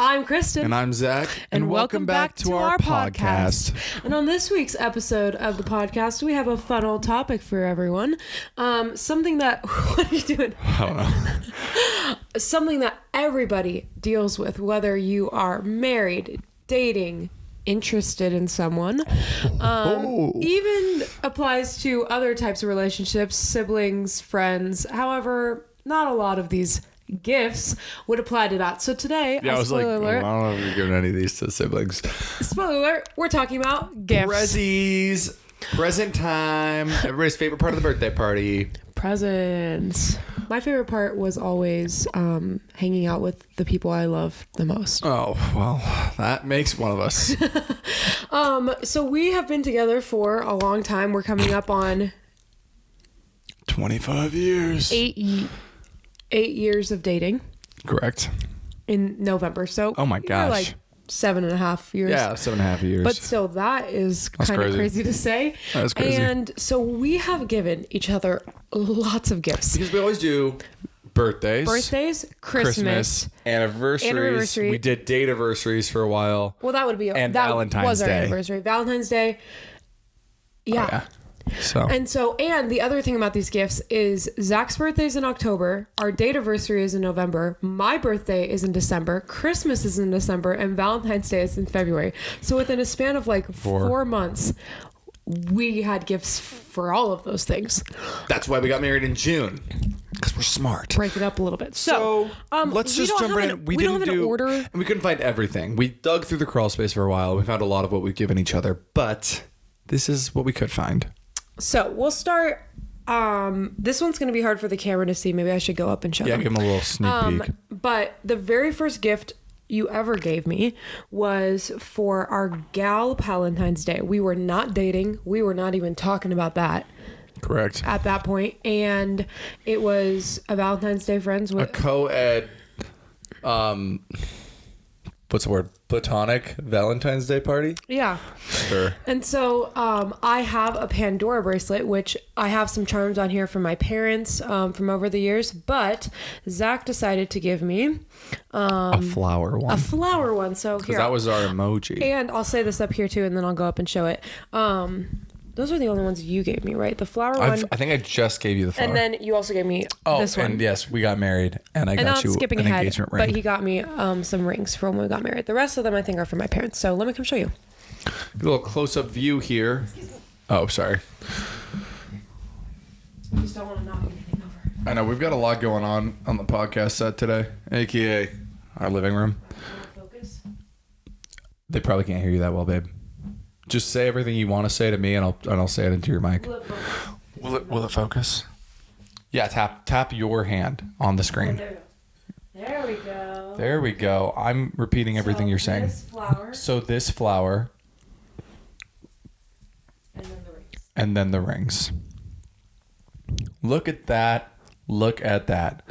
I'm Kristen. And I'm Zach. And welcome back to our podcast. And on this week's episode of the podcast, we have a fun old topic for everyone. Something that... What are you doing? I don't know. Something that everybody deals with, whether you are married, dating, interested in someone. Even applies to other types of relationships, siblings, friends. However, not a lot of these gifts would apply to that. So today, I was like, alert, I don't know if you're giving any of these to siblings. Spoiler alert, we're talking about gifts. Prezzies. Present time. Everybody's favorite part of the birthday party. Presents. My favorite part was always hanging out with the people I love the most. Oh, well, that makes one of us. So we have been together for a long time. We're coming up on 25 years. 8 years of dating Correct. in November. So Oh my we're gosh. like 7.5 years. Yeah, 7.5 years. But still, that is kind of crazy to say. That is crazy. And so we have given each other lots of gifts. Because we always do birthdays, Christmas, anniversaries. We did date anniversaries for a while. Well, that would be And that Valentine's was our Day. anniversary. Valentine's Day. Yeah. Oh, yeah. And the other thing about these gifts is Zach's birthday is in October, our date anniversary is in November, my birthday is in December, Christmas is in December, and Valentine's Day is in February. So within a span of like 4 months, we had gifts for all of those things. That's why we got married in June. Because we're smart. Break it up a little bit. So let's just jump right in. We don't have an order. And we couldn't find everything. We dug through the crawl space for a while. We found a lot of what we've given each other, but this is what we could find. So we'll start. This one's going to be hard for the camera to see. Maybe I should go up and show them. Yeah, give them a little sneak peek. But the very first gift you ever gave me was for our gal Valentine's Day. We were not dating. We were not even talking about that. Correct. At that point. And it was a Valentine's Day friends with... A co-ed... what's the word? Platonic Valentine's Day party? Yeah. Sure. And so I have a Pandora bracelet, which I have some charms on here from my parents from over the years. But Zach decided to give me a flower one. A flower one. So here. That was our emoji. And I'll say this up here too, and then I'll go up and show it. Those are the only ones you gave me, right? The flower one. I think I just gave you the flower. And then you also gave me this one. And yes, we got married, and I got you an engagement ring. But he got me some rings from when we got married. The rest of them, I think, are from my parents. So let me come show you. A little close-up view here. Oh, sorry. I just don't want to knock anything over. I know, we've got a lot going on the podcast set today, a.k.a. our living room. Focus. They probably can't hear you that well, babe. Just say everything you want to say to me, and I'll say it into your mic. Will it focus? Yeah, tap your hand on the screen. There we go. There we go. I'm repeating everything you're saying. So this flower. And then the rings. Look at that. Look at that.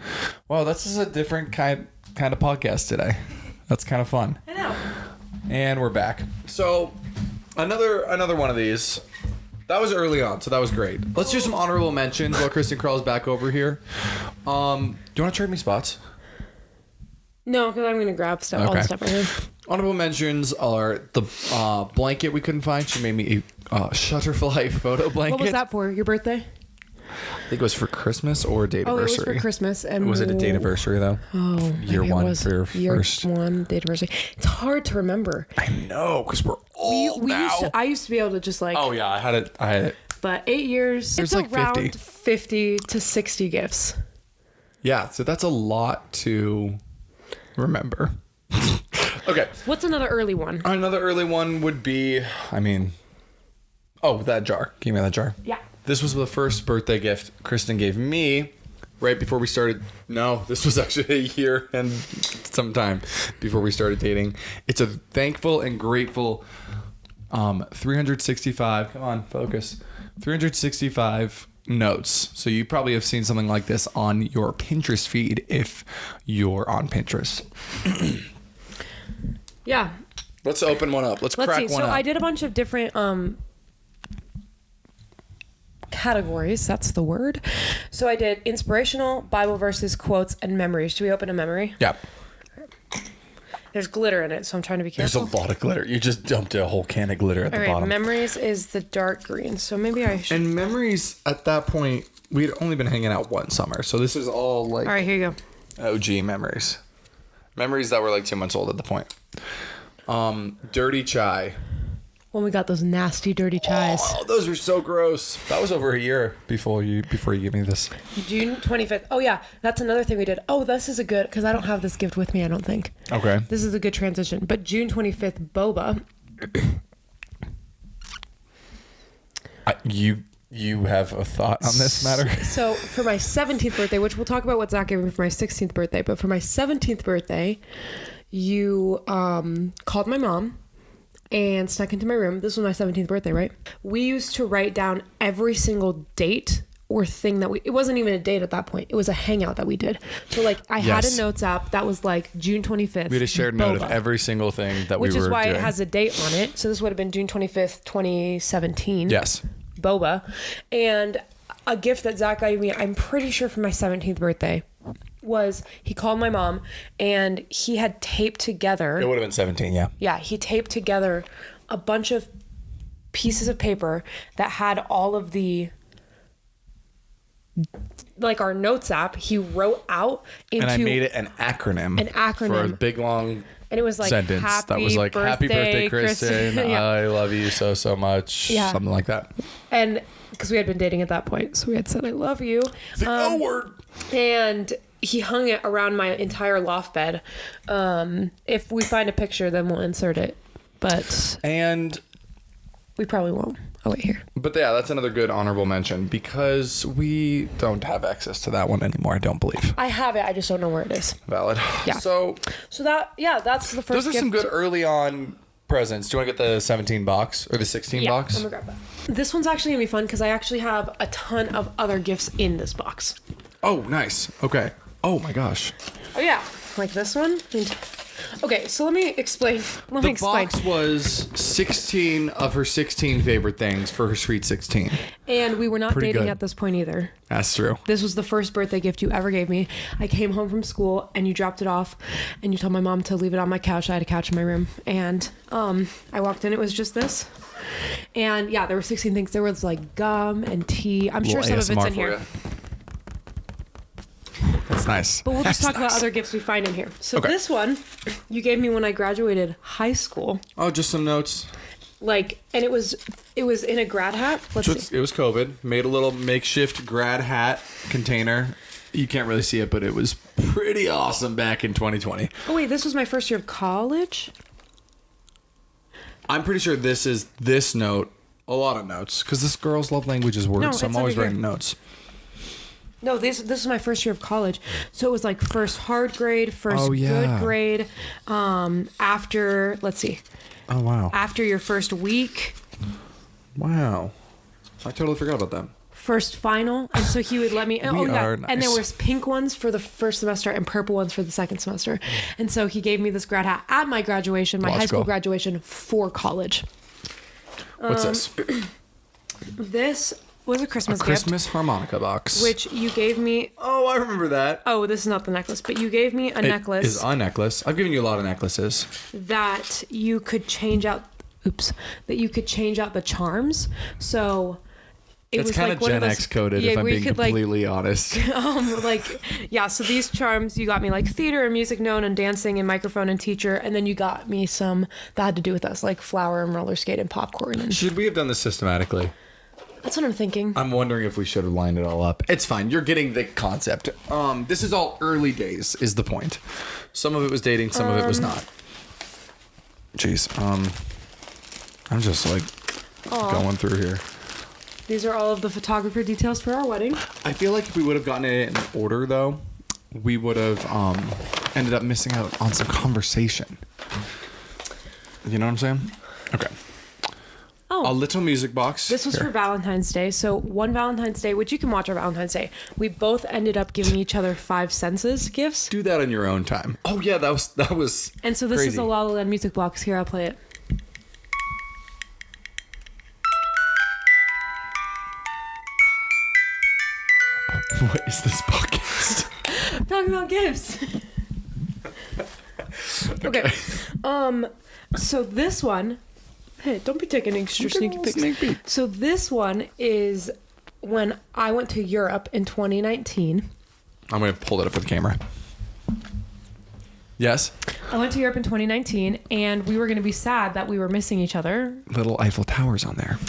Wow, this is a different kind of podcast today. That's kind of fun. I know. And we're back. So another one of these. That was early on, so that was great. Let's do some honorable mentions while Kristen crawls back over here. Do you want to trade me spots? No, because I'm going to grab stuff, all the stuff right here. Honorable mentions are the blanket we couldn't find. She made me a Shutterfly photo blanket. What was that for? Your birthday? I think it was for Christmas or date anniversary. Oh, it was for Christmas. And was it a date anniversary, though? Oh, year one for your first. Year one date anniversary. It's hard to remember. I know, because we're old now. I used to be able to just like... Oh, yeah, I had it. But 8 years, There's it's like around 50 to 60 gifts. Yeah, so that's a lot to remember. Okay. What's another early one? Another early one would be, that jar. Give me that jar. Yeah. This was the first birthday gift Kristen gave me right before we started. No, this was actually a year and some time before we started dating. It's a thankful and grateful 365. Come on, focus. 365 notes. So you probably have seen something like this on your Pinterest feed if you're on Pinterest. Yeah. Let's open one up. Let's crack see. one up. So I did a bunch of different categories. That's the word. So I did inspirational, Bible verses, quotes, and memories. Should we open a memory? Yeah. There's glitter in it, so I'm trying to be There's a careful. lot of glitter. You just dumped a whole can of glitter at All the right, bottom. memories is the dark green, so maybe I should. And memories at that point, we'd only been hanging out one summer, so this is all like All right, here you go. OG memories. Memories that were like 2 months old at the point. Dirty chai. When we got those nasty, dirty chais. Oh, those were so gross. That was over a year before you gave me this. June 25th. Oh, yeah. That's another thing we did. Oh, this is a good, because I don't have this gift with me, I don't think. Okay. This is a good transition. But June 25th, boba. You have a thought on this matter? So for my 17th birthday, which we'll talk about what Zach gave me for my 16th birthday, but for my 17th birthday, you called my mom and snuck into my room. This was my 17th birthday, right? We used to write down every single date or thing that it wasn't even a date at that point. It was a hangout that we did. So like I had a notes app that was like June 25th. We had a shared note of every single thing that we were doing. Which is why it has a date on it. So this would have been June 25th, 2017. Yes. Boba. And a gift that Zach gave me, I'm pretty sure for my 17th birthday, was he called my mom and he had taped together. It would have been 17, yeah. Yeah, he taped together a bunch of pieces of paper that had all of the, like our notes app, he wrote out into. And I made it an acronym. For a big long and it was like sentence that was like, happy birthday, Kristen. Yeah. I love you so, so much. Yeah. Something like that. And because we had been dating at that point, so we had said, I love you. The O word. And he hung it around my entire loft bed. If we find a picture, then we'll insert it. But we probably won't. Oh, wait, here. But yeah, that's another good honorable mention because we don't have access to that one anymore, I don't believe. I have it. I just don't know where it is. Valid. Yeah. So that's the first those are gift. some good early on presents. Do you want to get the 17 box or the 16 box? I'm gonna grab that. This one's actually gonna be fun because I actually have a ton of other gifts in this box. Oh, nice. Okay. Oh my gosh. Oh yeah, like this one. Okay, so let me explain. The box was 16 of her 16 favorite things for her sweet 16. And we were not Pretty dating good. at this point either. That's true. This was the first birthday gift you ever gave me. I came home from school and you dropped it off and you told my mom to leave it on my couch. I had a couch in my room. And I walked in, it was just this. And yeah, there were 16 things. There was like gum and tea. I'm sure some of it's in here. That's nice. But we'll just talk about other gifts we find in here. So this one you gave me when I graduated high school. Oh, just some notes. Like, and it was in a grad hat. Let's see. It was COVID. Made a little makeshift grad hat container. You can't really see it, but it was pretty awesome back in 2020. Oh wait, this was my first year of college? I'm pretty sure this is this note. A lot of notes. Because this girl's love language is words, so I'm always writing notes. No, this is my first year of college. So it was like first hard grade, first good grade. After, let's see. Oh, wow. After your first week. Wow. I totally forgot about that. First final. And so he would let me. Nice. And there was pink ones for the first semester and purple ones for the second semester. And so he gave me this grad hat at my graduation, my high school graduation for college. What's this? This was a Christmas gift. Christmas harmonica box. Which you gave me. Oh, I remember that. Oh, this is not the necklace, but you gave me a necklace. It is a necklace. I've given you a lot of necklaces. That you could change out. Oops. That you could change out the charms. So it was kind of like Gen X coded, if I'm being completely honest. So these charms, you got me like theater and music known and dancing and microphone and teacher, and then you got me some that had to do with us, like flower and roller skate and popcorn. And should we have done this systematically? That's what I'm thinking. I'm wondering if we should have lined it all up. It's fine. You're getting the concept. This is all early days, is the point. Some of it was dating, some of it was not. Jeez. I'm just like going through here. These are all of the photographer details for our wedding. I feel like if we would have gotten it in order, though, we would have ended up missing out on some conversation. You know what I'm saying? Okay. Oh. A little music box. This was for Valentine's Day. So one Valentine's Day, which you can watch our Valentine's Day, we both ended up giving each other 5 senses gifts. Do that on your own time. Oh yeah, that was. And so this crazy. is a La La Land music box. Here, I'll play it. What is this podcast? Talking about gifts. Okay. So this one, hey, don't be taking extra sneaky pics. So this one is when I went to Europe in 2019. I'm going to pull that up for the camera. Yes? I went to Europe in 2019, and we were going to be sad that we were missing each other. Little Eiffel Towers on there.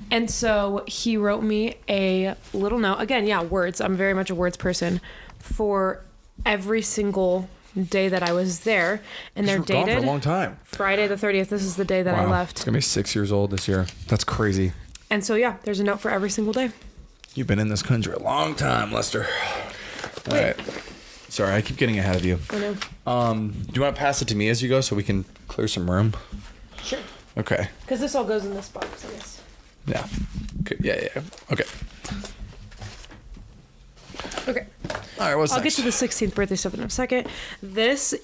And so he wrote me a little note. Again, yeah, words. I'm very much a words person. For every single day that I was there. And they're dated. Gone for a long time. Friday the 30th. This is the day that I left. It's going to be 6 years old this year. That's crazy. And so, yeah, there's a note for every single day. You've been in this country a long time, Lester. All right. Sorry, I keep getting ahead of you. I know. Do you want to pass it to me as you go so we can clear some room? Sure. Okay. Because this all goes in this box, I guess. Yeah. Okay. Yeah. Okay. Okay. All right, what's I'll next? get to the 16th birthday stuff in a second. This,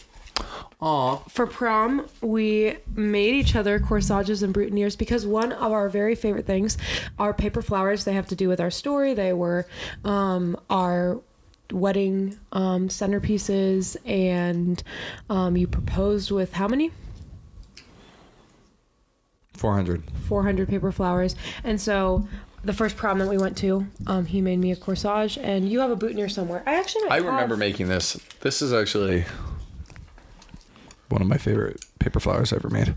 Aw. for prom, we made each other corsages and boutonnieres because one of our very favorite things are paper flowers. They have to do with our story. They were our wedding centerpieces, and you proposed with how many? 400. 400 paper flowers. And so the first prom that we went to, he made me a corsage, and you have a boutonniere somewhere. I remember making this. This is actually one of my favorite paper flowers I ever made.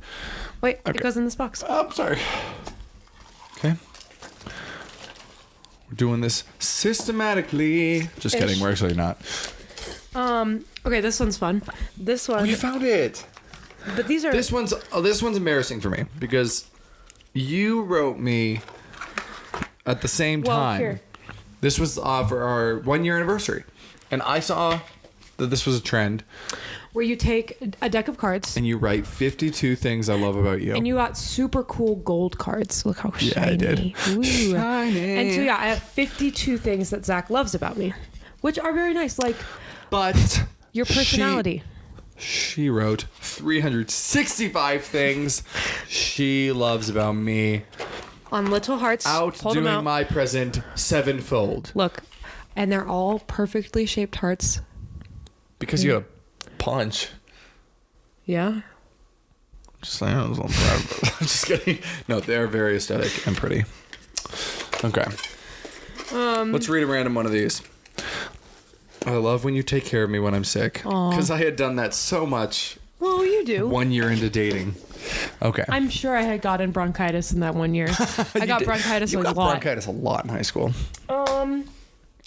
Wait, Okay. It goes in this box. Oh, I'm sorry. Okay. We're doing this systematically. Just Ish. kidding. We're actually not. Okay, this one's fun. This one, Oh, you found it. but these are This one's embarrassing for me because you wrote me at the same Well, time. here. This was for our 1 year anniversary, and I saw that this was a trend. where you take a deck of cards And you write 52 things I love about you. and you got super cool gold cards. Look how shiny. Yeah, I did. Ooh. Shiny. And so yeah, I have 52 things that Zach loves about me, which are very nice, like But your personality. She wrote 365 things she loves about me. On little hearts. Hold them Outdoing out. my present sevenfold. Look, and they're all perfectly shaped hearts. Because you got a punch. Yeah. Just saying, I was a little proud of it. I'm just kidding. No, they are very aesthetic and pretty. Okay. Let's read a random one of these. I love when you take care of me when I'm sick. Because I had done that so much Well, you do. 1 year into dating. Okay. I'm sure I had gotten bronchitis in that 1 year. I got bronchitis you a got lot. bronchitis a lot in high school.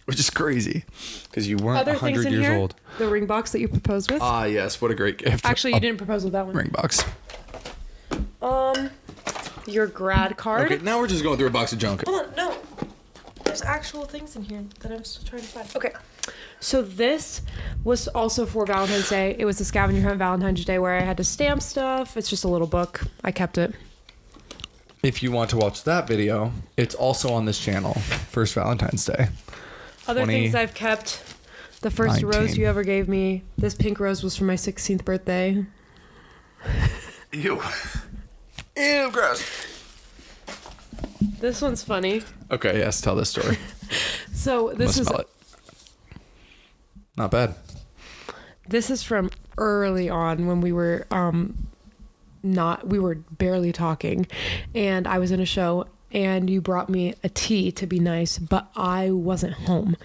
Which is crazy. Because you weren't Other things 100 in years here. old. The ring box that you proposed with. Ah, yes. What a great gift. Actually, you didn't propose with that one. Ring box. Your grad card. Okay, now we're just going through a box of junk. Hold on, no. There's actual things in here that I'm still trying to find. Okay. So this was also for Valentine's Day. It was a scavenger hunt Valentine's Day where I had to stamp stuff. It's just a little book. I kept it. If you want to watch that video, it's also on this channel. First Valentine's Day. Other things I've kept. The first 19. rose you ever gave me. This pink rose was for my 16th birthday. Ew. Ew, gross. This one's funny. Okay, yes, tell this story. So this is Smell it. Not bad. This is from early on when we were we were barely talking, and I was in a show and you brought me a tea to be nice, but I wasn't home.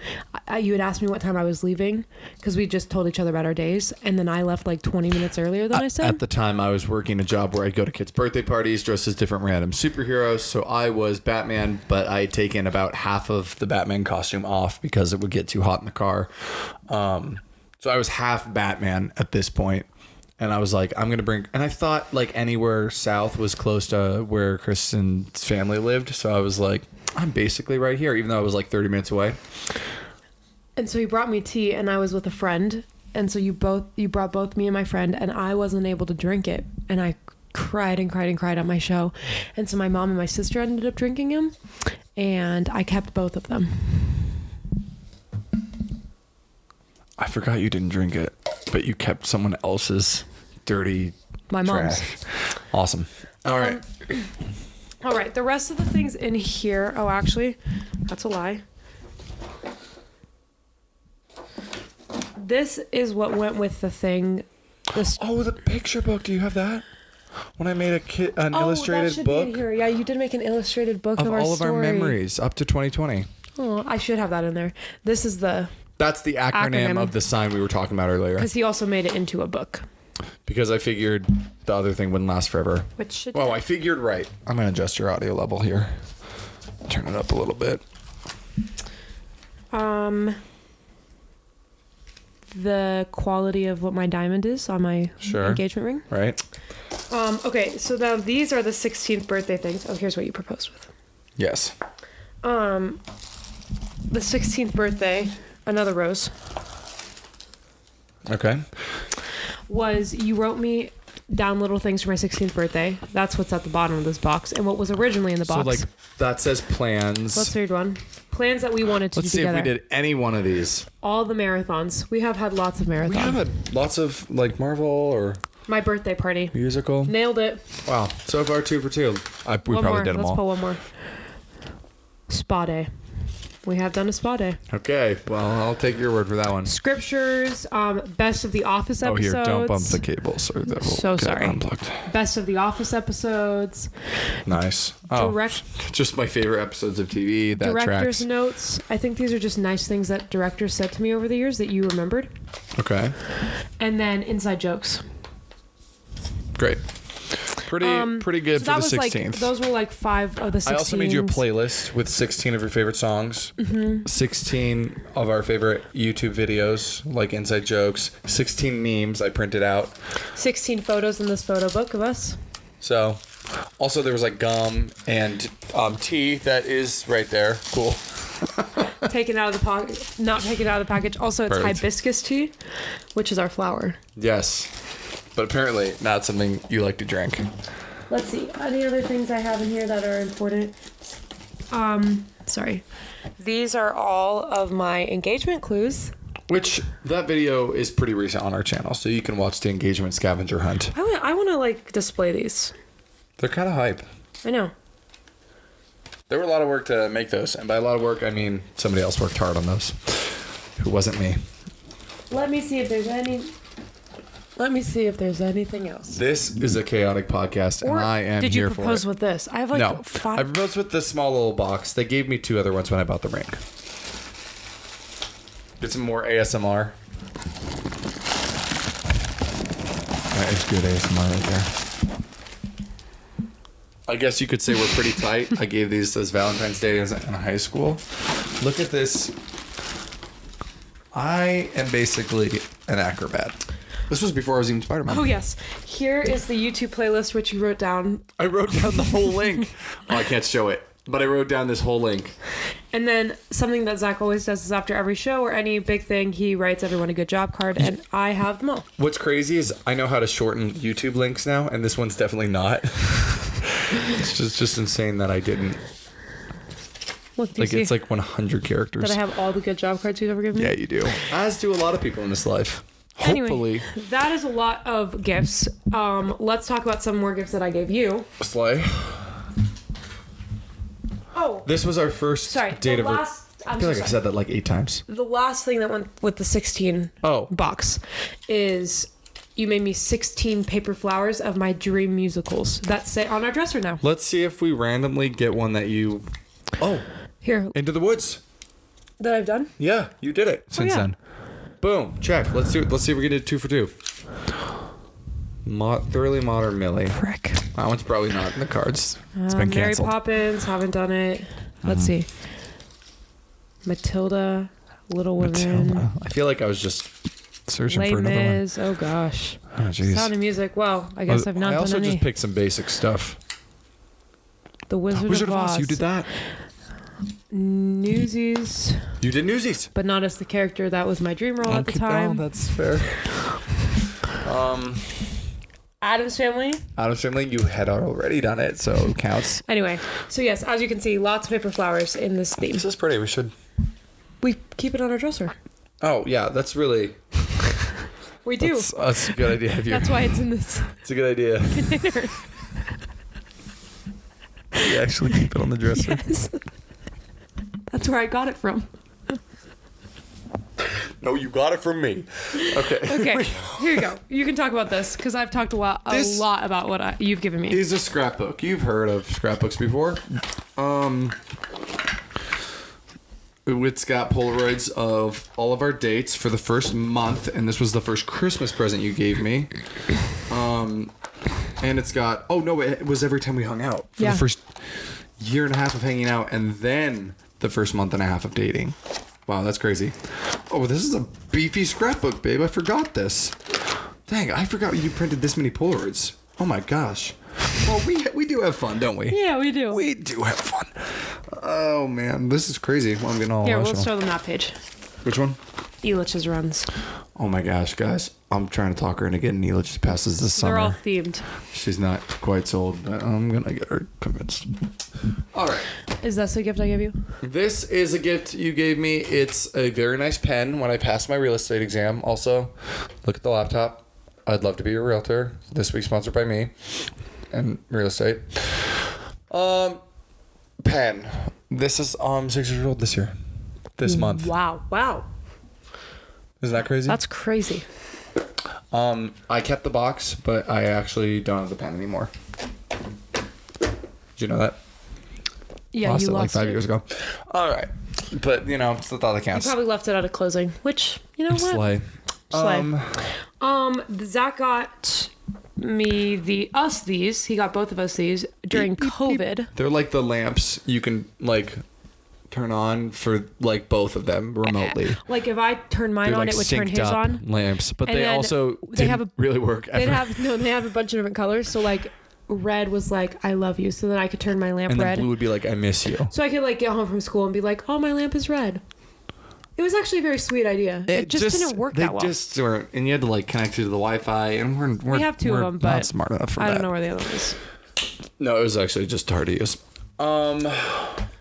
You had asked me what time I was leaving because we just told each other about our days, and then I left like 20 minutes earlier than I said. At the time, I was working a job where I'd go to kids' birthday parties dressed as different random superheroes. So I was Batman, but I had taken about half of the Batman costume off because it would get too hot in the car. So I was half Batman at this point. And I was like, I'm going to bring... And I thought like anywhere south was close to where Kristen's family lived. So I was like, I'm basically right here, even though I was like 30 minutes away. And so you brought me tea, and I was with a friend. And so you brought both me and my friend, and I wasn't able to drink it. And I cried and cried and cried on my show. And so my mom and my sister ended up drinking him, and I kept both of them. I forgot you didn't drink it, but you kept someone else's dirty My mom's. trash. Awesome. All right. All right, the rest of the things in here... Oh, actually, that's a lie. This is what went with the thing the picture book. Do you have that? When I made an illustrated that should book be in here. Yeah, you did make an illustrated book of our all story. of our memories up to 2020. Oh, I should have that in there. This is That's the acronym of the sign we were talking about earlier. because he also made it into a book. Because I figured the other thing wouldn't last forever. Which should. Well, I figured right. I'm going to adjust your audio level here. Turn it up a little bit. The quality of what my diamond is on my engagement ring. Right. Okay, so now these are the 16th birthday things. Oh, here's what you proposed with. Yes. The 16th birthday, another rose. Okay. Was you wrote me down little things for my 16th birthday. That's what's at the bottom of this box. And what was originally in the box. So, like, that says plans. Let's read one. Plans that we wanted to do together. Let's see if we did any one of these. All the marathons. We have had lots of marathons. We have had lots of, like, Marvel or... My birthday party. Musical. Nailed it. Wow. So far, 2 for 2. We probably did them all. Let's pull one more. Spa day. We have done a spa day. Okay. Well, I'll take your word for that one. Scriptures. Best of the Office episodes. Oh, here. Don't bump the cables. Or that will So sorry. Unplugged. Best of the Office episodes. Nice. Oh, just my favorite episodes of TV. That director's tracks. notes. I think these are just nice things that directors said to me over the years that you remembered. Okay. And then inside jokes. Great. Pretty good so for the 16th. Like, those were like 5 of the 16. I also made you a playlist with 16 of your favorite songs, 16 of our favorite YouTube videos, like inside jokes, 16 memes I printed out. 16 photos in this photo book of us. So, also there was like gum and tea that is right there. Cool. Taken out of the pocket, not taken out of the package. Also, it's hibiscus tea, which is our flower. Yes. But apparently not something you like to drink. Let's see. Any other things I have in here that are important? Sorry. These are all of my engagement clues. Which, that video is pretty recent on our channel, so you can watch the engagement scavenger hunt. I want to, like, display these. They're kind of hype. I know. There were a lot of work to make those. And by a lot of work, I mean somebody else worked hard on those. Who wasn't me. Let me see if there's anything else. This is a chaotic podcast, and I am here for it. Did you propose with this? I have like 5. I proposed with this small little box. They gave me 2 other ones when I bought the ring. Get some more ASMR. That is good ASMR right there. I guess you could say we're pretty tight. I gave these as Valentine's Day in high school. Look at this. I am basically an acrobat. This was before I was even Spider-Man. Oh, yes. Here is the YouTube playlist, which you wrote down. I wrote down the whole link. Oh, I can't show it. But I wrote down this whole link. And then something that Zach always does is after every show or any big thing, he writes everyone a good job card, and I have them all. What's crazy is I know how to shorten YouTube links now, and this one's definitely not. It's just insane that I didn't. Look, do you see it's like 100 characters. that I have all the good job cards you've ever given me? Yeah, you do. As do a lot of people in this life. Anyway, Hopefully. that is a lot of gifts. Let's talk about some more gifts that I gave you. Slay. Oh. This was our first date of... I feel like I said that like 8 times. The last thing that went with the 16 box is you made me 16 paper flowers of my dream musicals that sit on our dresser now. Let's see if we randomly get one that you... Oh. Here. Into the Woods. That I've done? Yeah, you did it since then. Boom. Check. Let's do it. Let's see if we can do 2 for 2. Thoroughly Modern Millie. Frick. That one's probably not in the cards. It's been Mary canceled. Poppins, haven't done it. Let's see. Matilda, Little Women. Matilda. I feel like I was just searching Les for another one. Mis. Oh gosh. Oh jeez. Sound of Music. Well, I guess I've not done any. I also just picked some basic stuff. The Wizard of Oz. You did that. Newsies. You did Newsies. But not as the character that was my dream role at the time. Oh, that's fair. Addams Family. Addams Family, you had already done it, so it counts. Anyway, so yes, as you can see, lots of paper flowers in this theme. This is pretty. We keep it on our dresser. Oh, yeah, that's really... We do. That's a good idea. That's why it's in this. It's a good idea. Container. You actually keep it on the dresser. Yes. That's where I got it from. No, you got it from me. Okay. Okay, here you go. You can talk about this because I've talked a lot about what you've given me. Is a scrapbook. You've heard of scrapbooks before. It's got Polaroids of all of our dates for the first month, and this was the first Christmas present you gave me. And it's got, it was every time we hung out for the first year and a half of hanging out, and then the first month and a half of dating. Wow, that's crazy. Oh, this is a beefy scrapbook, babe. I forgot this. Dang, I forgot you printed this many Polaroids. Oh my gosh. Well, we do have fun, don't we? Yeah, we do. We do have fun. Oh man, this is crazy. Well, I'm getting all Here, emotional. let's show them that page. Which one? Elich's runs. Oh my gosh, guys. I'm trying to talk her into getting Elich's passes this summer. They're all themed. She's not quite sold, but I'm going to get her convinced. All right. Is this a gift I gave you? This is a gift you gave me. It's a very nice pen when I passed my real estate exam. Also, look at the laptop. I'd love to be a realtor. This week sponsored by me and real estate. Pen. This is 6 years old this year. This month. Wow. Isn't that crazy? That's crazy. I kept the box, but I actually don't have the pen anymore. Did you know that? Yeah, Lost you it lost like 5 years ago. All right. But, it's the thought that You counts. probably left it at a closing, which, you know what? Slay. Zach got me these. He got both of us these during COVID. They're like the lamps you can, turn on for, both of them remotely. Like, if I turn mine They're on, it would turn his on. lamps, but And they then also they have didn't really work ever. They have a bunch of different colors. So, red was like, I love you. So then I could turn my lamp and red. then blue would be like, I miss you. So I could, get home from school and be like, oh, my lamp is red. It was actually a very sweet idea. It just didn't work that well. They just weren't, and you had to connect you to the Wi-Fi, and we have two of them, but not smart enough for that. I don't know where the other one is. No, it was actually just hard to use.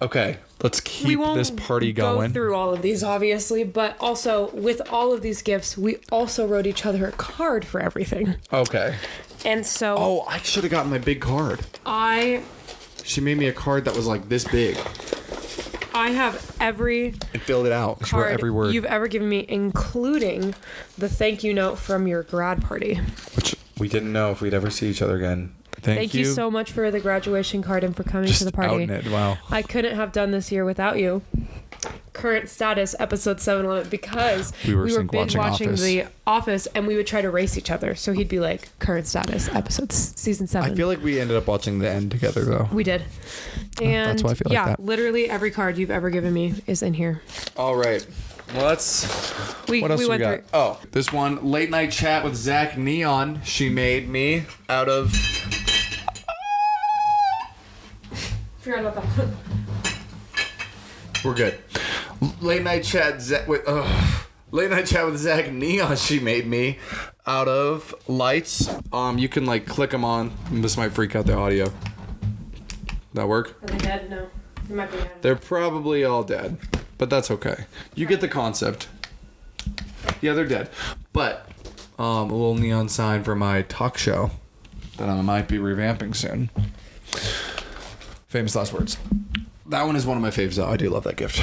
Okay, let's keep this party going. Go through all of these, obviously, but also with all of these gifts, we also wrote each other a card for everything. Okay. And so. Oh, I should have gotten my big card. She made me a card that was like this big. I have every and filled it out. She wrote every word you've ever given me, including the thank you note from your grad party. Which we didn't know if we'd ever see each other again. Thank you so much for the graduation card and for coming to the party. Outing it. Wow. I couldn't have done this year without you. Current status, episode 711, because we were binge watching The Office, and we would try to race each other. So he'd be like, current status, season 7. I feel like we ended up watching the end together, though. We did. And that's why I feel like that. Literally every card you've ever given me is in here. All right. Well, what else we got? Through. Oh, this one, late night chat with Zach Neon. She made me out of... Forgot about that one. We're good. Late night chat with Zach Neon. She made me out of lights. You can click them on. This might freak out the audio. That work? Are they dead? No. They might be dead. They're probably all dead, but that's okay. You get the concept. Yeah, they're dead. But a little neon sign for my talk show that I might be revamping soon. Famous last words. That one is one of my faves, though. I do love that gift.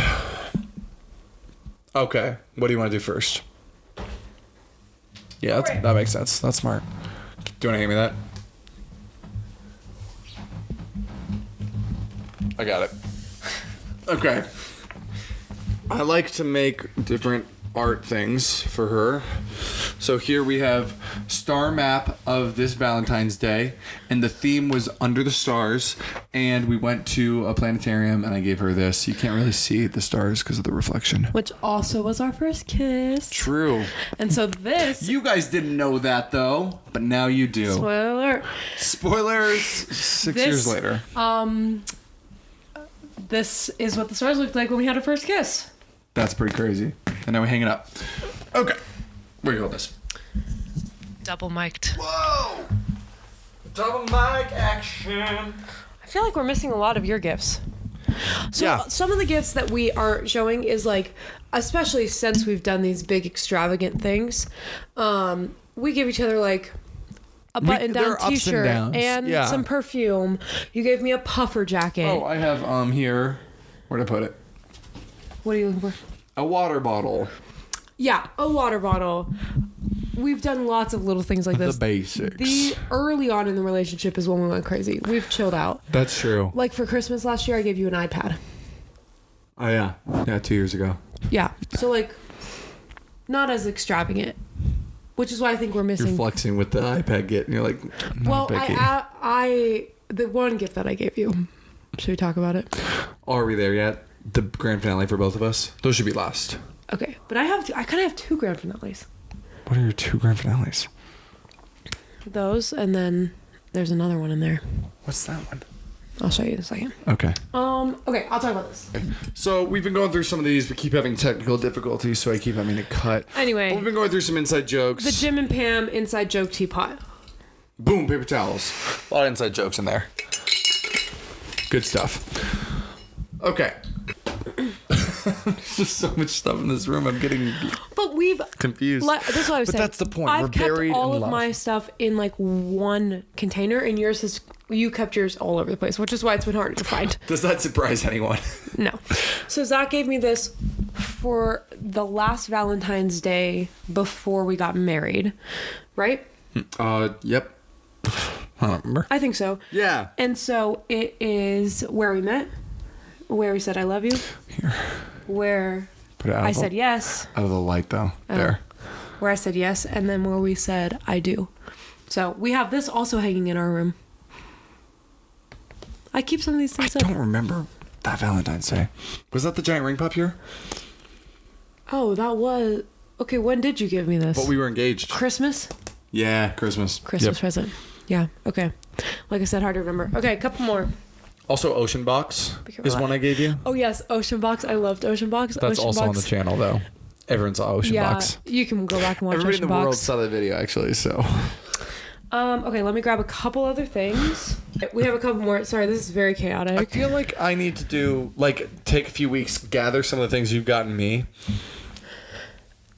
Okay, what do you want to do first? Yeah, that makes sense. That's smart. Do you want to hand me that? I got it. Okay. I like to make different art things for her. So here we have star map of this Valentine's Day, and the theme was under the stars, and we went to a planetarium and I gave her this. You can't really see the stars because of the reflection. Which also was our first kiss. True. And so this... You guys didn't know that though, but now you do. Spoiler. Spoilers 6 years later. This is what the stars looked like when we had our first kiss. That's pretty crazy. And now we hang it up. Okay. Where do you hold this? Double mic'd. Whoa! Double mic action. I feel like we're missing a lot of your gifts. So Yeah. some of the gifts that we aren't showing is especially since we've done these big extravagant things, we give each other a button-down t-shirt and some perfume. You gave me a puffer jacket. Oh, I have here. Where'd I put it? What are you looking for? A water bottle. Yeah, a water bottle. We've done lots of little things like this. The basics. The early on in the relationship is when we went crazy. We've chilled out. That's true. Like for Christmas last year, I gave you an iPad. Oh, yeah. Yeah, 2 years ago. Yeah. So like, not as extravagant, which is why I think we're missing. You're flexing with the iPad get, and you're like, well, I the one gift that I gave you. Should we talk about it? Are we there yet? The grand finale for both of us? Those should be last. Okay, but I kind of have 2 grand finales. What are your 2 grand finales? Those, and then there's another one in there. What's that one? I'll show you in a second. Okay. Okay, I'll talk about this. So we've been going through some of these. We keep having technical difficulties, so I keep having to cut. Anyway. But we've been going through some inside jokes. The Jim and Pam inside joke teapot. Boom, paper towels. A lot of inside jokes in there. Good stuff. Okay. There's just so much stuff in this room. I'm getting confused. That's what I was saying. But that's the point. I've We're kept buried all in of love. my stuff in like one container, and you kept yours all over the place, which is why it's been hard to find. Does that surprise anyone? No. So Zach gave me this for the last Valentine's Day before we got married, right? Yep. I don't remember. I think so. Yeah. And so it is where we met, where we said I love you, Here. where Put it out I of the- said yes, Out of the light, though. There. where I said yes, and then where we said I do. So we have this also hanging in our room. I keep some of these things I up. don't remember that Valentine's Day. Was that the giant ring pop here? Oh, that was... Okay, when did you give me this? But we were engaged. Christmas? Yeah, Christmas. Christmas present. Yeah, okay. Like I said, hard to remember. Okay, a couple more. Also, Ocean Box careful. is one I gave you. Oh, yes, Ocean Box. I loved Ocean Box. That's Ocean also Box. on the channel, though. Everyone saw Ocean Box. You can go back and watch Everybody Ocean in the world Box. saw that video, actually, so... Okay, let me grab a couple other things. We have a couple more. Sorry, this is very chaotic. I feel like I need to do, take a few weeks, gather some of the things you've gotten me.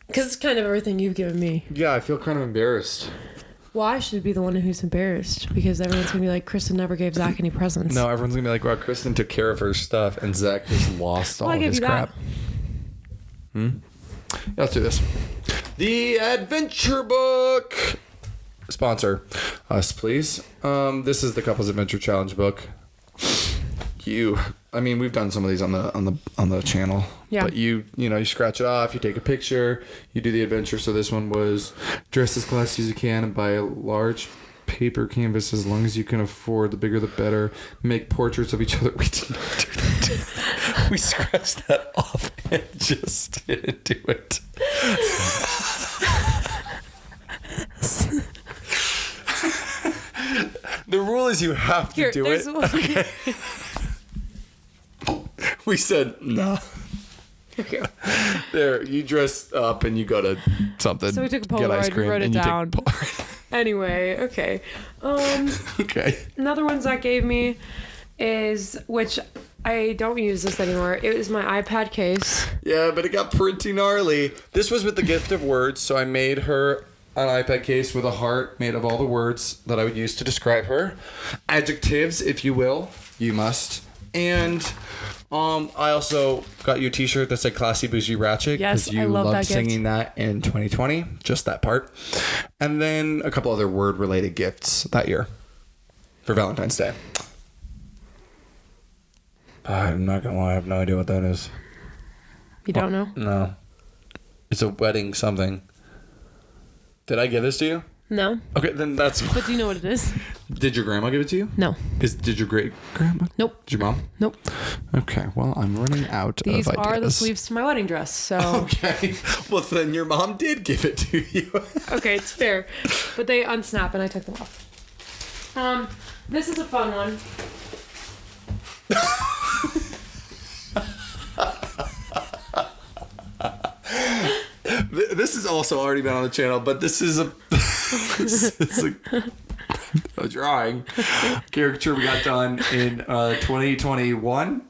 Because it's kind of everything you've given me. Yeah, I feel kind of embarrassed. Well, I should be the one who's embarrassed because everyone's going to be like, Kristen never gave Zach any presents. No, everyone's going to be like, wow, Kristen took care of her stuff, and Zach just lost all I of gave his you crap. Yeah, let's do this. The Adventure Book. Sponsor us, please. This is the Couples Adventure Challenge book. We've done some of these on the channel. Yeah. But you scratch it off, you take a picture, you do the adventure. So this one was dress as classy as you can and buy a large paper canvas as long as you can afford. The bigger the better. Make portraits of each other. We did not do that. We scratched that off and just didn't do it. The rule is you have to do it. Okay. We said no. Okay. There, you dress up and you go to something. So we took a get ice Polaroid, we cream, wrote it and you take down. Anyway, okay. Okay. Another one Zach gave me is, which I don't use this anymore. It was my iPad case. Yeah, but it got pretty gnarly. This was with the gift of words, so I made her an iPad case with a heart made of all the words that I would use to describe her. Adjectives, if you will. You must. And I also got you a t-shirt that said Classy Bougie Ratchet. Yes, you I love loved that gift. singing that in 2020. Just that part. And then a couple other word-related gifts that year for Valentine's Day. I'm not going to lie. I have no idea what that is. You don't know? No. It's a wedding something. Did I give this to you? No. Okay, then that's... But do you know what it is? Did your grandma give it to you? No. Did your great-grandma? Nope. Did your mom? Nope. Okay, well, I'm running out These of ideas. are the sleeves to my wedding dress, so... Okay. Well, then your mom did give it to you. Okay, it's fair. But they unsnap and I took them off. This is a fun one. This has also already been on the channel, but this is a a drawing caricature we got done in 2021.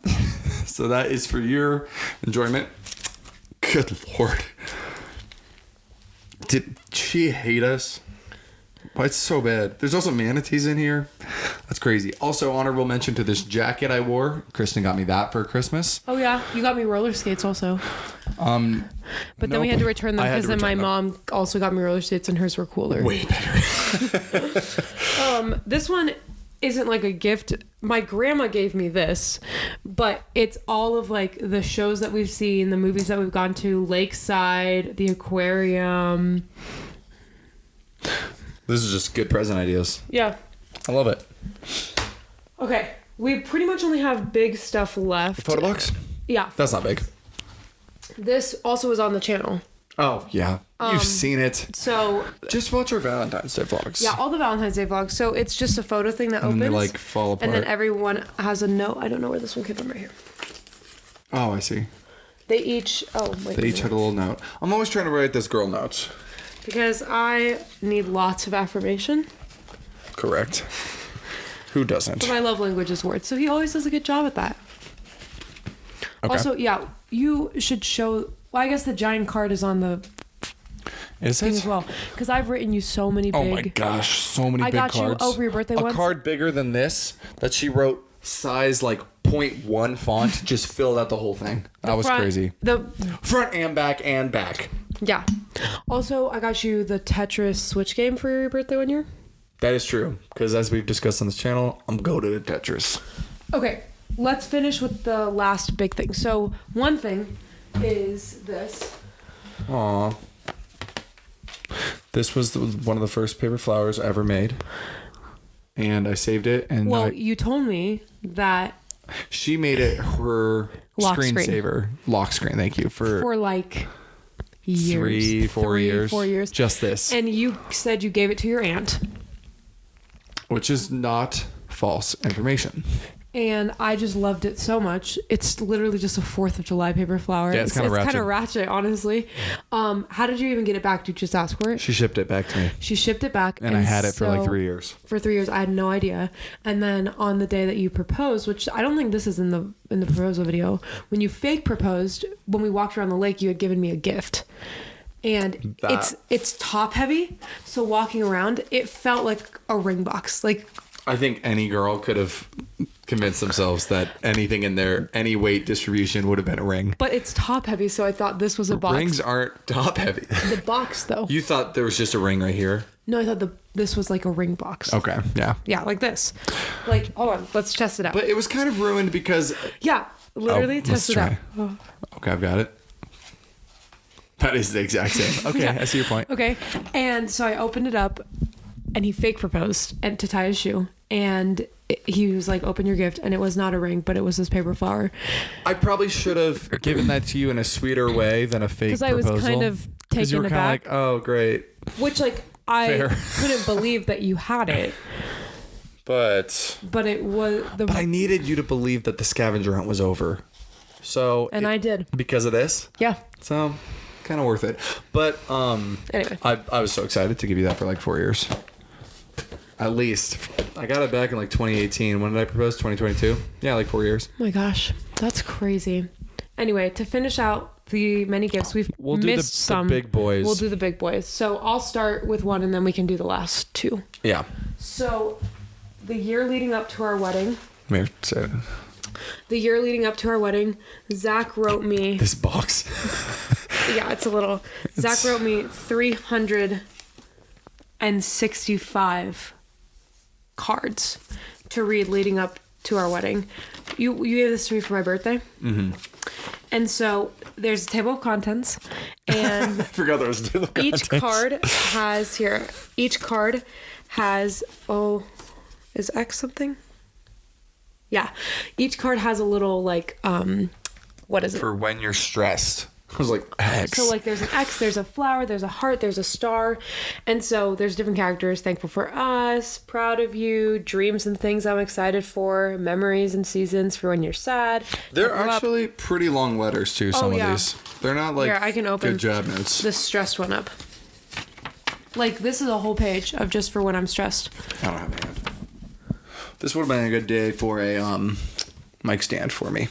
So that is for your enjoyment. Good Lord. Did she hate us? Why it's so bad. There's also manatees in here. That's crazy. Also, honorable mention to this jacket I wore. Kristen got me that for Christmas. Oh, yeah. You got me roller skates also. But then we had to return them because then my mom also got me roller skates and hers were cooler. Way better. This one isn't like a gift. My grandma gave me this, but it's all of like the shows that we've seen, the movies that we've gone to, Lakeside, the aquarium. This is just good present ideas. Yeah. I love it. Okay. We pretty much only have big stuff left. Photo box? Yeah. That's not big. This also is on the channel. Oh, yeah. You've seen it. So just watch our Valentine's Day vlogs. yeah, all the Valentine's Day vlogs. So it's just a photo thing that opens. And they like fall apart. And then everyone has a note. I don't know where this one came from right here. Oh, I see. They each... Oh, wait. They each had a little note. I'm always trying to write this girl notes. Because I need lots of affirmation. Correct. Who doesn't? But my love language is words. So he always does a good job at that. Okay. Also, yeah, you should show... Well, I guess the giant card is on the Is thing it? as well. Because I've written you so many big... Oh my gosh, so many I big got cards. you over your birthday a once. card bigger than this that she wrote size like 0.1 font just filled out the whole thing. That was crazy. The Front and back and back. Yeah. Also, I got you the Tetris Switch game for your birthday one year. That is true. Because as we've discussed on this channel, I'm goated at Tetris. Okay, let's finish with the last big thing. So one thing is this. Aww. This was one of the first paper flowers I ever made. And I saved it. And Well, you told me that she made it her Lock screen. screensaver. Lock screen, thank you. For like years. 4 years. 4 years. Just this. And you said you gave it to your aunt. Which is not false information. And I just loved it so much. It's literally just a 4th of July paper flower. Yeah, it's kind of ratchet. kind of ratchet, honestly. How did you even get it back? Did you just ask for it? She shipped it back to me. She shipped it back. And I had it for like 3 years. For 3 years, I had no idea. And then on the day that you proposed, which I don't think this is in the proposal video, when you fake proposed, when we walked around the lake, you had given me a gift. And it's top heavy, so walking around, it felt like a ring box. Like, I think any girl could have convinced themselves that anything in there, any weight distribution would have been a ring. but it's top heavy, so I thought this was a box. Rings aren't top heavy. The box, though. You thought there was just a ring right here? No, I thought this was like a ring box. Okay, yeah. Yeah, like this. Like, hold on, let's test it out. But it was kind of ruined because... Yeah, literally test it out. Oh. Okay, I've got it. That is the exact same. Okay, Yeah. I see your point. Okay, and so I opened it up, and he fake proposed and to tie his shoe, and he was like, "Open your gift," and it was not a ring, but it was this paper flower. I probably should have given that to you in a sweeter way than a fake proposal. Because I was kind of you taken were aback. like, oh, great. Which, like, I Fair. couldn't believe that you had it, But but it was the. I needed you to believe that the scavenger hunt was over. So And I did. Because of this. Yeah. So kind of worth it. But Anyway. I was so excited to give you that for like 4 years. At least. I got it back in like 2018. When did I propose? 2022? Yeah, like 4 years. Oh my gosh, that's crazy. Anyway, to finish out the many gifts, we'll do missed some. the big boys. We'll do the big boys. So I'll start with one, and then we can do the last two. Yeah. So, the year leading up to our wedding. Maybe say it. The year leading up to our wedding, Zach wrote me. This box. Yeah, it's a little. Zach wrote me 365 cards to read leading up to our wedding. You gave this to me for my birthday. Mm-hmm. And so there's a table of contents, and I forgot there was a table of each card has here. Each card has is X something? Yeah, each card has a little like what is it? For when you're stressed. I was like, X. So, like, there's an X, there's a flower, there's a heart, there's a star. And so there's different characters. Thankful for us, proud of you, dreams and things I'm excited for, memories and seasons for when you're sad. They're actually pretty long letters, too, some of these. They're not, like, here, I can open good job notes. the stressed one up. Like, this is a whole page of just for when I'm stressed. I don't have a hand. This would have been a good day for a mic stand for me.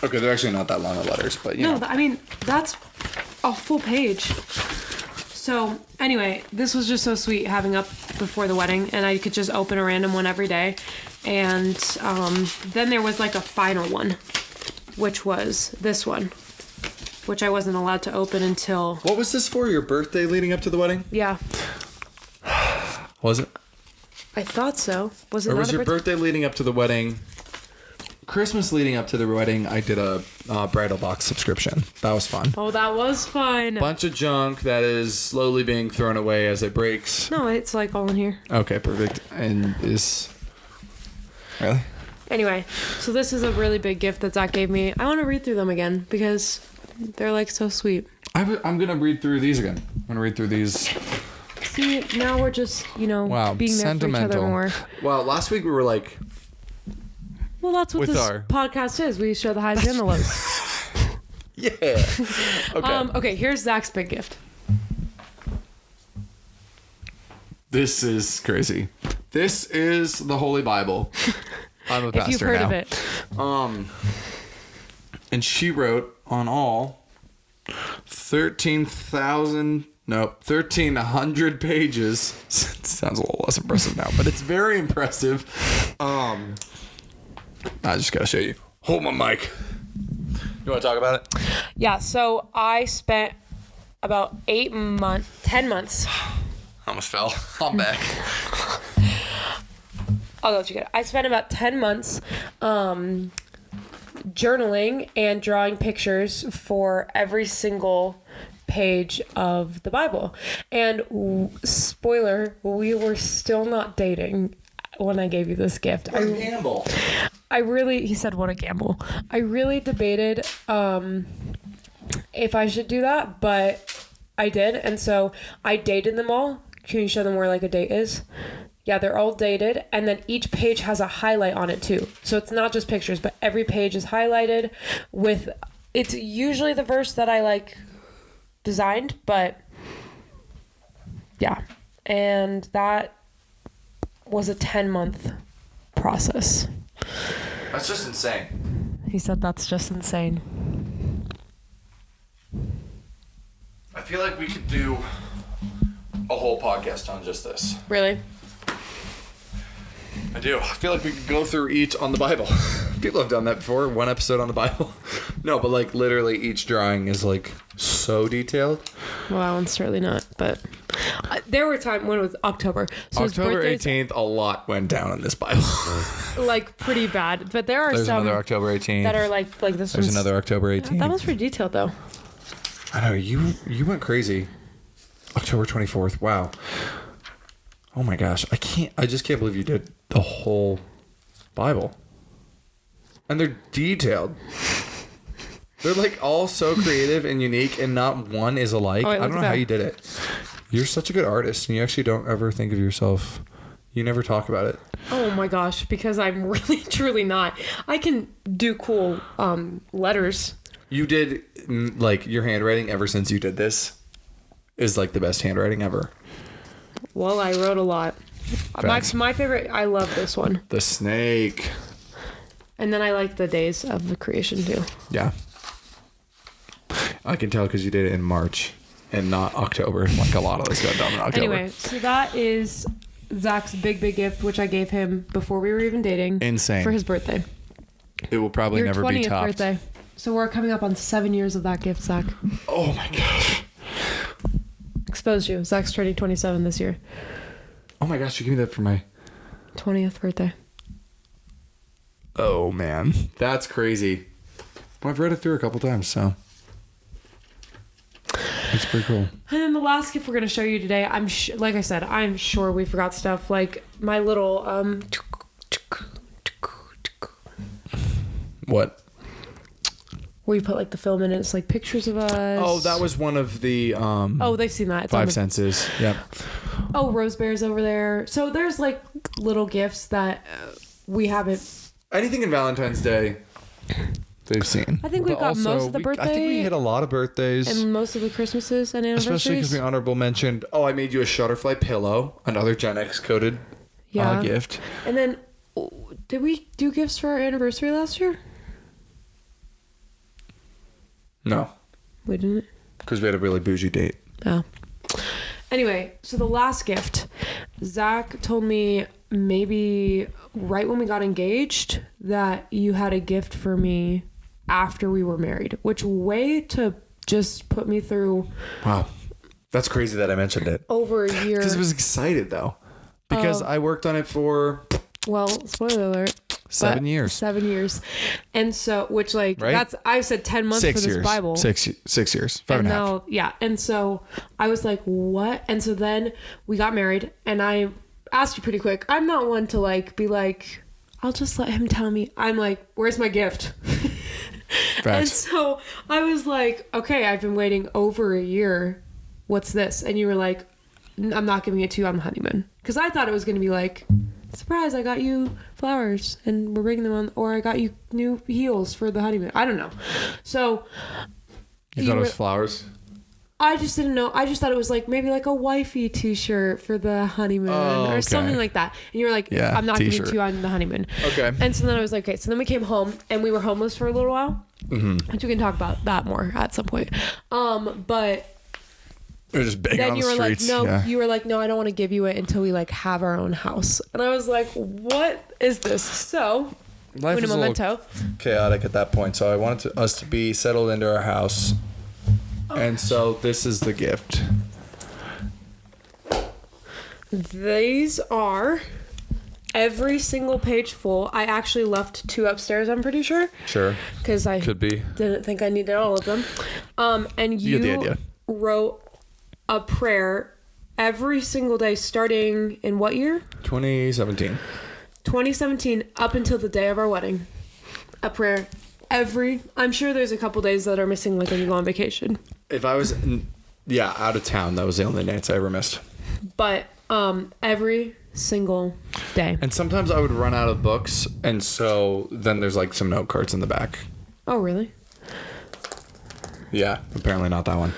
Okay, they're actually not that long of letters, but you know. I mean, that's a full page. So, anyway, this was just so sweet having up before the wedding, and I could just open a random one every day. And then there was like a final one, which was this one, which I wasn't allowed to open until... What was this for? Your birthday leading up to the wedding? Yeah. Was it? I thought so. Was it Or not was a your birthday leading up to the wedding? Christmas leading up to the wedding, I did a bridal box subscription. That was fun. Oh, that was fun. Bunch of junk that is slowly being thrown away as it breaks. No, it's like all in here. Okay, perfect. And is... Really? Anyway, so this is a really big gift that Zach gave me. I want to read through them again because they're like so sweet. I'm going to read through these again. I'm going to read through these. See, now we're just, being there for each other more. Well, last week we were like... Well, that's what this podcast is. We show the highs and the lows. Yeah. Okay. Okay, here's Zach's big gift. This is crazy. This is the Holy Bible. I'm a pastor now. If you've heard of it. And she wrote on all 1,300 pages. Sounds a little less impressive now, but it's very impressive. I just gotta show you. Hold my mic. You want to talk about it? Yeah, so I spent about 10 months. Almost fell. I'm back. I'll let you get it. I spent about 10 months journaling and drawing pictures for every single page of the Bible. And spoiler, we were still not dating when I gave you this gift. What a gamble. He said, what a gamble. I really debated if I should do that, but I did. And so I dated them all. Can you show them where like a date is? Yeah, they're all dated. And then each page has a highlight on it too. So it's not just pictures, but every page is highlighted with, it's usually the verse that I like designed, but yeah. And that was a 10-month process. That's just insane. He said that's just insane. I feel like we could do a whole podcast on just this. Really? I do. I feel like we could go through each on the Bible. People have done that before. One episode on the Bible. No, but like literally each drawing is like so detailed. Well, that one's certainly not. But there were times when it was October. So October 18th, a lot went down in this Bible. Like pretty bad. But there are There's some another October 18th. that are like this. There's another October 18th. That one's pretty detailed though. I know you went crazy. October 24th. Wow. Oh my gosh. I just can't believe you did the whole Bible. And they're detailed. They're like all so creative and unique and not one is alike. I don't know how you did it. You're such a good artist and you actually don't ever think of yourself. You never talk about it. Oh my gosh, because I'm really truly not. I can do cool letters. You did like your handwriting ever since you did this is like the best handwriting ever. Well, I wrote a lot. My favorite, I love this one. The snake. And then I like the days of the creation too. Yeah. I can tell because you did it in March and not October. Like a lot of this got done in October. Anyway, so that is Zach's big gift, which I gave him before we were even dating. Insane. For his birthday. It will probably never be topped. Your 20th birthday. So we're coming up on 7 years of that gift, Zach. Oh my gosh. Exposed you. Zach's turning 27 this year. Oh my gosh, you gave me that for my 20th birthday. Oh man, that's crazy. Well, I've read it through a couple times, so it's pretty cool. And then the last gift we're going to show you today, like I said, I'm sure we forgot stuff like my little What? Where you put like the film in it. It's like pictures of us. Oh, that was one of the oh, they've seen that. It's Five Senses. Yep. Oh, Rose Bear's over there. So there's like little gifts that we haven't. Anything in Valentine's Day, they've seen. I think we've got most of the birthday. I think we hit a lot of birthdays. And most of the Christmases and anniversaries. Especially because we honorable mentioned, I made you a Shutterfly pillow, another Gen X coded gift. And then, did we do gifts for our anniversary last year? No. We didn't? Because we had a really bougie date. Oh. Anyway, so the last gift, Zach told me maybe right when we got engaged that you had a gift for me after we were married, which way to just put me through. Wow. That's crazy that I mentioned it. Over a year. Because I was excited though. Because I worked on it for... Well, spoiler alert. 7 years. 7 years. And so, which like, right? that's, I said 10 months 6 for this years. Bible. 6 years. 5.5. Yeah. And so I was like, what? And so then we got married and I asked you pretty quick. I'm not one to like, be like, I'll just let him tell me. I'm like, where's my gift? And so I was like, okay, I've been waiting over a year. What's this? And you were like, I'm not giving it to you on the honeymoon. Because I thought it was going to be like, surprise, I got you flowers and we're bringing them on, or I got you new heels for the honeymoon. I don't know. So you thought it was flowers? I just didn't know. I just thought it was like maybe like a wifey t-shirt for the honeymoon or something like that. And you were like, I'm not giving it to you on the honeymoon. Okay. And so then I was like, okay. So then we came home and we were homeless for a little while. Mm-hmm. Which we can talk about that more at some point. But we're just begging on the streets. You were like, no, I don't want to give you it until we like have our own house. And I was like, what is this? So, life was a little chaotic at that point. So I wanted us to be settled into our house. And so this is the gift. These are every single page full. I actually left 2 upstairs, I'm pretty sure. Sure. Because I didn't think I needed all of them. And you get the idea. Wrote a prayer every single day starting in what year? 2017. 2017 up until the day of our wedding. A prayer I'm sure there's a couple days that are missing, like when you go on vacation. If I was out of town, that was the only nights I ever missed. But every single day. And sometimes I would run out of books, and so then there's like some note cards in the back. Oh, really? Yeah, apparently not that one.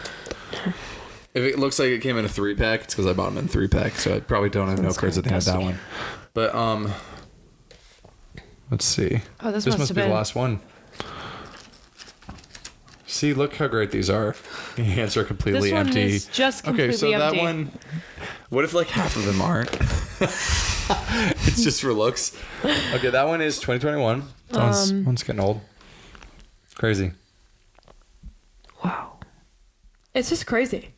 If it looks like it came in a 3-pack, it's because I bought them in 3-pack, so I probably don't have note cards at the end of that one. But let's see. Oh, this must be the last one. See, look how great these are. The hands are completely empty. This one is just completely empty. Okay, so that one. What if like half of them aren't? It's just for looks. Okay, that one is 2021. One's getting old. Crazy. Wow. It's just crazy.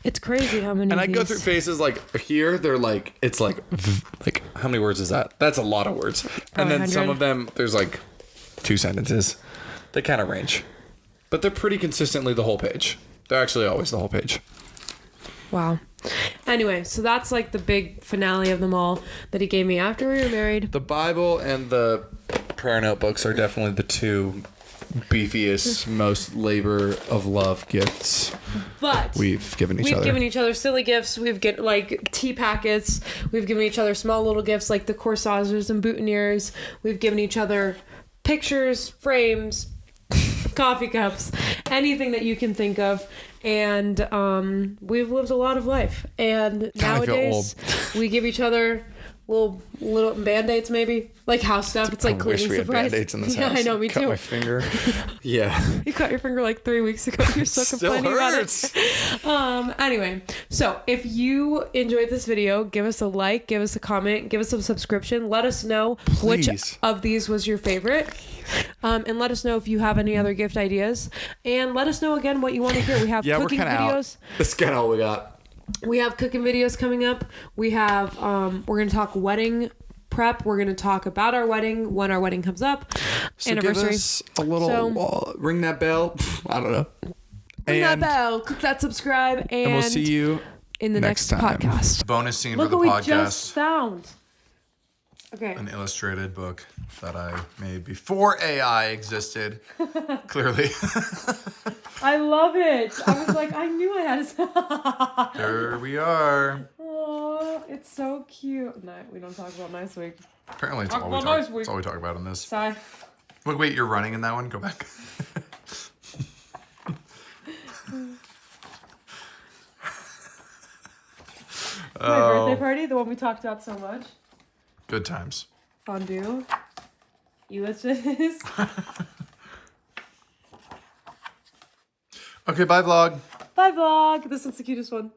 It's crazy how many. And I go through phases like here. They're like it's like how many words is that? That's a lot of words. And then 100. Some of them there's like 2 sentences. They kind of range. But they're pretty consistently the whole page. They're actually always the whole page. Wow. Anyway, so that's like the big finale of them all that he gave me after we were married. The Bible and the prayer notebooks are definitely the 2 beefiest, most labor of love gifts. But we've given each other. We've given each other silly gifts. We've get like tea packets. We've given each other small little gifts like the corsagers and boutonnieres. We've given each other pictures, frames, coffee cups, anything that you can think of. And we've lived a lot of life. And nowadays we give each other little band-aids, maybe like house stuff. It's like cleaning supplies. Band-aids in this house. I know, me too. Cut my finger. Yeah. You cut your finger like 3 weeks ago. You're still complaining about it. Anyway, so if you enjoyed this video, give us a like, give us a comment, give us a subscription. Let us know which of these was your favorite. And let us know if you have any other gift ideas. And let us know again what you want to hear. We have cooking videos. That's kind of all we got. We have cooking videos coming up. We have, we're going to talk wedding prep. We're going to talk about our wedding when our wedding comes up. So anniversary. Give us a little, ring that bell. I don't know. Ring that bell, click that subscribe, and we'll see you in the next podcast. Bonus scene for the podcast. Look what we just found. Okay. An illustrated book that I made before AI existed. Clearly. I love it. I was like, I knew I had to. There we are. Oh, it's so cute. No, we don't talk about nice week. Apparently, it's all we talk about in this. Sigh. Look, wait, you're running in that one? Go back. My birthday party, the one we talked about so much. Good times. Fondue. Ulysses. Okay, bye vlog. Bye vlog. This one's the cutest one.